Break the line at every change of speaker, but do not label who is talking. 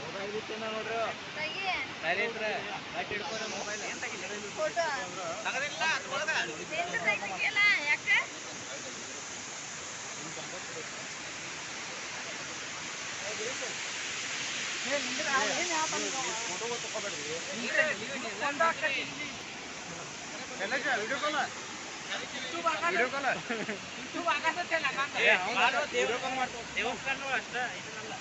mobile ಬಿತ್ತೇನ ನೋಡ್ರಿ director ಗಟ್ಟಿ ಹಿಡ್ಕೊಂಡು ಮೊಬೈಲ್
ಫೋಟೋ
ತಗದಿಲ್ಲ ಅದ್ರೊಳಗ
ತೆಗಿಯಲ್ಲ ಯಾಕೆ
ಫೋಟೋ ತಗೋಬೇಡ್ರಿ ವಿಡಿಯೋ ಕಾಲ್ ದೇವಸ್ಥಾನ ಅಷ್ಟ ಇದನ್ನಲ್ಲ